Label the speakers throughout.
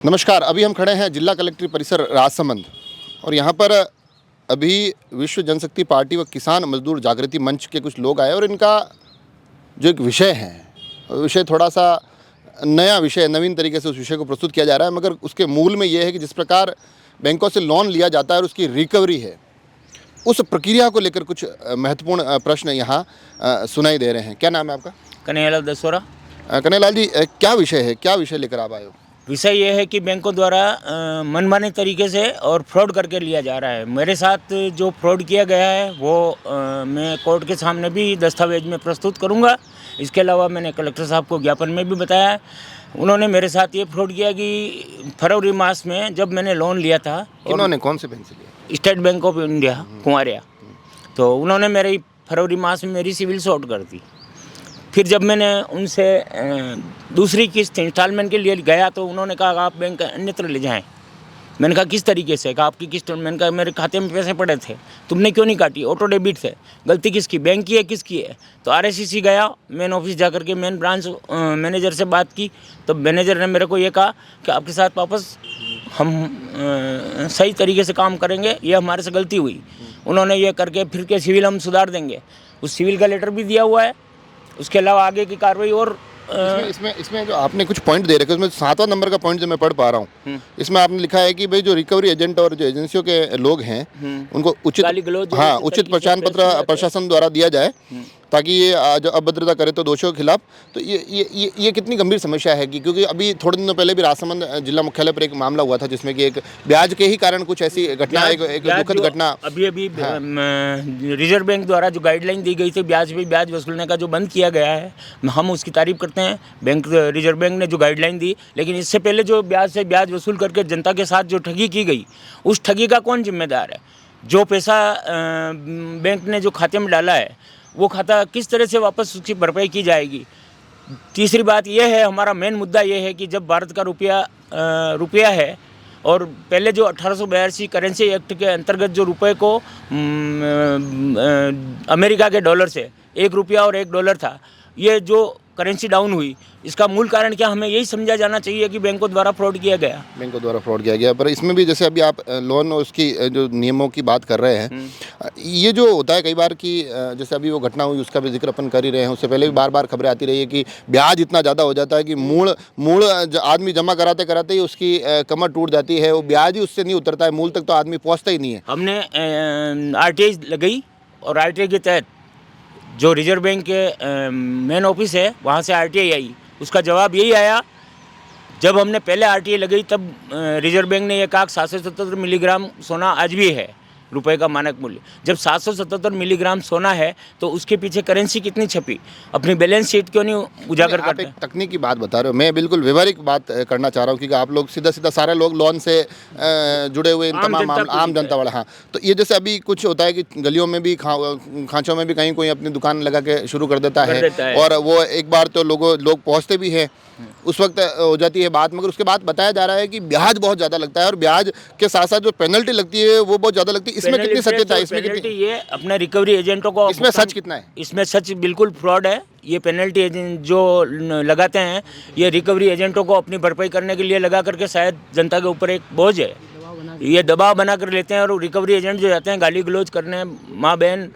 Speaker 1: नमस्कार। अभी हम खड़े हैं जिला कलेक्ट्रेट परिसर राजसमंद और यहाँ पर अभी विश्व जनशक्ति पार्टी व किसान मजदूर जागृति मंच के कुछ लोग आए और इनका जो एक विषय है, विषय थोड़ा सा नया विषय, नवीन तरीके से उस विषय को प्रस्तुत किया जा रहा है। मगर उसके मूल में ये है कि जिस प्रकार बैंकों से लोन लिया जाता है और उसकी रिकवरी है, उस प्रक्रिया को लेकर कुछ महत्वपूर्ण प्रश्न यहाँ सुनाई दे रहे हैं। क्या नाम है आपका?
Speaker 2: कन्हैयालाल दसोरा।
Speaker 1: कन्हैयालाल जी, क्या विषय है, क्या विषय लेकर आप आए हो?
Speaker 2: विषय ये है कि बैंकों द्वारा मनमाने तरीके से और फ्रॉड करके लिया जा रहा है। मेरे साथ जो फ्रॉड किया गया है वो मैं कोर्ट के सामने भी दस्तावेज में प्रस्तुत करूंगा। इसके अलावा मैंने कलेक्टर साहब को ज्ञापन में भी बताया है। उन्होंने मेरे साथ ये फ्रॉड किया कि फरवरी मास में जब मैंने लोन लिया था,
Speaker 1: उन्होंने कौन से बैंक से लिया?
Speaker 2: State bank of India Kunwariya, तो उन्होंने मेरी फरवरी मास में मेरी सिविल शॉर्ट कर दी। फिर जब मैंने उनसे दूसरी किस्त इंस्टॉलमेंट के लिए गया तो उन्होंने कहा आप बैंक अन्यत्र ले जाएं। मैंने कहा किस तरीके से? कहा आपकी किस्त, मैंने कहा मेरे खाते में पैसे पड़े थे, तुमने क्यों नहीं काटी? ऑटो डेबिट थे। गलती किसकी? बैंक की है, किसकी है? तो RSCC गया, मेन ऑफिस जा करके मेन ब्रांच मैनेजर से बात की। तो मैनेजर ने मेरे को ये कहा कि आपके साथ वापस हम सही तरीके से काम करेंगे, ये हमारे से गलती हुई। उन्होंने ये करके फिर के सिविल हम सुधार देंगे। उस सिविल का लेटर भी दिया हुआ है। उसके अलावा आगे की कार्रवाई और
Speaker 1: इसमें जो आपने कुछ पॉइंट दे रखे, उसमें 7वां नंबर का पॉइंट जो मैं पढ़ पा रहा हूँ, इसमें आपने लिखा है कि भाई जो रिकवरी एजेंट और जो एजेंसियों के लोग हैं उनको उचित उचित पहचान पत्र प्रशासन द्वारा दिया जाए ताकि ये जो अभद्रता करे तो दोषियों के खिलाफ। तो ये कितनी गंभीर समस्या है कि क्योंकि अभी थोड़े दिनों पहले भी राजसमंद जिला मुख्यालय पर एक मामला हुआ था जिसमें कि एक ब्याज के ही कारण कुछ ऐसी घटना, एक दुखद घटना
Speaker 2: अभी रिजर्व बैंक द्वारा जो गाइडलाइन दी गई थी ब्याज पे ब्याज वसूलने का, जो बंद किया गया है, हम उसकी तारीफ करते हैं। रिजर्व बैंक ने जो गाइडलाइन दी, लेकिन इससे पहले जो ब्याज से ब्याज वसूल करके जनता के साथ जो ठगी की गई, उस ठगी का कौन जिम्मेदार है? जो पैसा बैंक ने जो खाते में डाला है वो खाता किस तरह से वापस उसकी भरपाई की जाएगी? तीसरी बात यह है, हमारा मेन मुद्दा ये है कि जब भारत का रुपया है और पहले जो 1882 करेंसी एक्ट के अंतर्गत जो रुपए को अमेरिका के डॉलर से ₹1 और $1 था, ये जो करेंसी डाउन हुई, इसका मूल कारण क्या? हमें यही समझा जाना चाहिए कि बैंकों द्वारा फ्रॉड किया गया।
Speaker 1: बैंकों द्वारा फ्रॉड किया गया। पर इसमें भी जैसे अभी आप लोन और उसकी जो नियमों की बात कर रहे हैं, ये जो होता है कई बार कि जैसे अभी वो घटना हुई उसका भी जिक्र अपन कर ही रहे हैं, उससे पहले भी बार बार खबरें आती रही है कि ब्याज इतना ज़्यादा हो जाता है कि मूल आदमी जमा कराते कराते ही उसकी कमर टूट जाती है, वो ब्याज ही उससे नहीं उतरता है, मूल तक तो आदमी पहुँचता ही नहीं है।
Speaker 2: हमने RTI लगाई और RTI के तहत जो रिजर्व बैंक के मेन ऑफिस है वहाँ से RTI आई, उसका जवाब यही आया। जब हमने पहले RTI लगाई तब रिजर्व बैंक ने यह कहा 777 मिलीग्राम सोना आज भी है रुपए का मानक मूल्य। जब 777 मिलीग्राम सोना है तो उसके पीछे करेंसी कितनी छपी? अपनी बैलेंस शीट क्यों नहीं उजागर करते?
Speaker 1: आप एक तकनीकी बात बता रहे हो, मैं बिल्कुल व्यवहारिक बात करना चाह रहा हूँ क्योंकि आप लोग सीधा सीधा सारे लोग लोन से जुड़े हुए इन तमाम आम जनता वाला। हाँ, तो ये जैसे अभी कुछ होता है कि गलियों में भी खांचों में भी कहीं कोई अपनी दुकान लगा के शुरू कर देता है और वो एक बार तो लोग पहुँचते भी हैं, उस वक्त हो जाती है बात, मगर उसके बाद बताया जा रहा है कि ब्याज बहुत ज़्यादा लगता है और ब्याज के साथ साथ जो पेनल्टी लगती है वो बहुत ज़्यादा लगती है। इसमें कितनी सत्यता है? इसमें कितनी,
Speaker 2: ये अपने रिकवरी एजेंटों को,
Speaker 1: इसमें सच कितना है?
Speaker 2: इसमें सच बिल्कुल फ्रॉड है। ये पेनल्टी एजेंट जो लगाते हैं, ये रिकवरी एजेंटों को अपनी भरपाई करने के लिए लगा करके शायद जनता के ऊपर एक बोझ है, ये दबाव बना कर लेते हैं। और रिकवरी एजेंट जो जाते हैं गाली गलौज करने, माँ बहन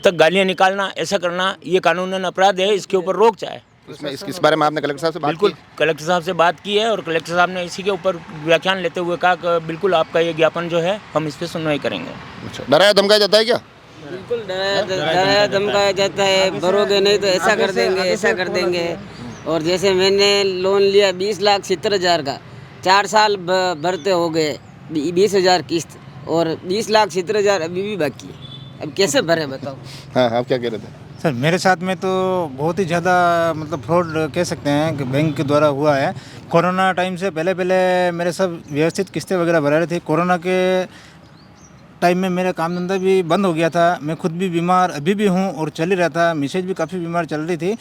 Speaker 2: तक गालियाँ निकालना, ऐसा करना ये कानूनन अपराध है, इसके ऊपर रोक चाहे।
Speaker 1: इसमें इस बारे में आपने कलेक्टर साहब से बात की?
Speaker 2: बिल्कुल, कलेक्टर साहब से बात की है और कलेक्टर साहब ने इसी के ऊपर व्याख्यान लेते हुए कहा कि बिल्कुल आपका ये ज्ञापन जो है हम इस पर सुनवाई करेंगे।
Speaker 1: अच्छा, डराया धमकाया जाता है क्या?
Speaker 3: बिल्कुल डराया धमकाया जाता है, भरोगे नहीं तो ऐसा कर देंगे, ऐसा कर देंगे। और जैसे मैंने लोन लिया 20,70,000 का, 4 साल भरते हो गए, 20,000 किस्त और 20,70,000 अभी भी बाकी है। अब कैसे भरे बताओ?
Speaker 1: हाँ, आप क्या कह रहे थे?
Speaker 4: सर, मेरे साथ में तो बहुत ही ज़्यादा मतलब फ्रॉड कह सकते हैं कि बैंक के द्वारा हुआ है। कोरोना टाइम से पहले मेरे सब व्यवस्थित किस्तें वगैरह भरा रहे थे। कोरोना के टाइम में मेरा काम धंधा भी बंद हो गया था, मैं खुद भी बीमार अभी भी हूँ और चल ही रहा था, मिसेज भी काफ़ी बीमार चल रही थी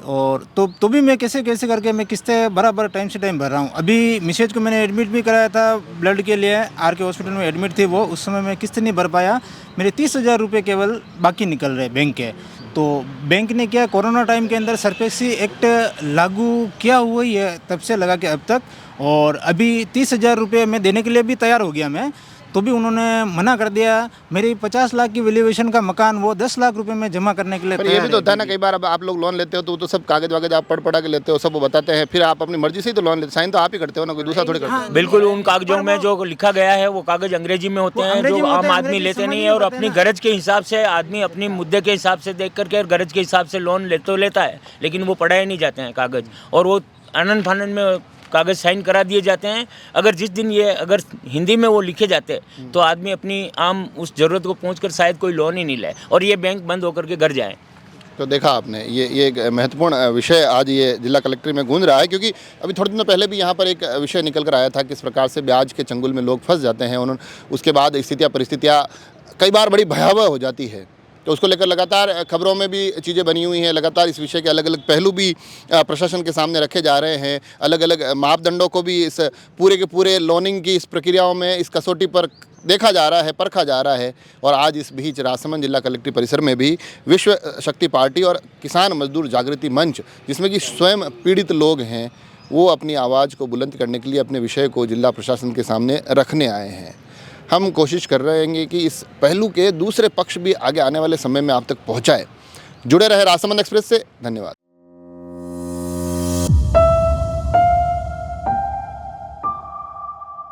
Speaker 4: और तो भी मैं कैसे करके मैं किस्तें बराबर टाइम से टाइम भर रहा हूँ। अभी मिसेज को मैंने एडमिट भी कराया था ब्लड के लिए, RK हॉस्पिटल में एडमिट थी वो, उस समय मैं किस्त नहीं भर पाया, मेरे 30,000 रुपये केवल बाकी निकल रहे बैंक के। तो बैंक ने क्या कोरोना टाइम के अंदर सरफेसी एक्ट लागू किया हुआ ही है तब से लगा के अब तक, और अभी 30,000 रुपये मैं देने के लिए भी तैयार हो गया मैं, तो भी उन्होंने मना कर दिया। मेरी 50 लाख की वैल्यूएशन का मकान वो 10 लाख रुपए में जमा करने के लिए
Speaker 1: पर ये भी तो होता है ना, कई बार अब आप लोग लोन लेते हो तो सब कागज वागज आप पढ़ के लेते हो, सब वो बताते हैं, फिर आप अपनी मर्जी से ही तो लोन लेते, साइन तो आप ही करते हो ना, कोई दूसरा थोड़ी करता है।
Speaker 2: बिल्कुल उन कागजों में जो लिखा गया है वो कागज अंग्रेजी में होते हैं, जो आम आदमी लेते नहीं है, और अपनी गरज के हिसाब से आदमी अपनी मुद्दे के हिसाब से देख करके और गरज के हिसाब से लोन लेता है, लेकिन वो पढ़ाए नहीं जाते हैं कागज, और वो आनंद फानंद में कागज साइन करा दिए जाते हैं। अगर जिस दिन ये अगर हिंदी में वो लिखे जाते तो आदमी अपनी आम उस ज़रूरत को पहुंचकर शायद कोई लोन ही नहीं ले और ये बैंक बंद होकर के घर जाए।
Speaker 1: तो देखा आपने, ये एक महत्वपूर्ण विषय आज ये जिला कलेक्ट्रेट में गूंज रहा है, क्योंकि अभी थोड़े दिनों पहले भी यहाँ पर एक विषय निकल कर आया था, किस प्रकार से ब्याज के चंगुल में लोग फंस जाते हैं, उन्होंने उसके बाद परिस्थितियाँ कई बार बड़ी भयावह हो जाती है। तो उसको लेकर लगातार खबरों में भी चीज़ें बनी हुई हैं, लगातार इस विषय के अलग अलग पहलू भी प्रशासन के सामने रखे जा रहे हैं, अलग अलग मापदंडों को भी इस पूरे के पूरे लोनिंग की इस प्रक्रियाओं में इस कसौटी पर देखा जा रहा है, परखा जा रहा है। और आज इस बीच राजसमंद जिला कलेक्ट्रेट परिसर में भी विश्व शक्ति पार्टी और किसान मजदूर जागृति मंच, जिसमें कि स्वयं पीड़ित लोग हैं, वो अपनी आवाज़ को बुलंद करने के लिए अपने विषय को जिला प्रशासन के सामने रखने आए हैं। हम कोशिश कर रहे हैं कि इस पहलू के दूसरे पक्ष भी आगे आने वाले समय में आप तक पहुंचाए। जुड़े रहे राजसमंद एक्सप्रेस से। धन्यवाद।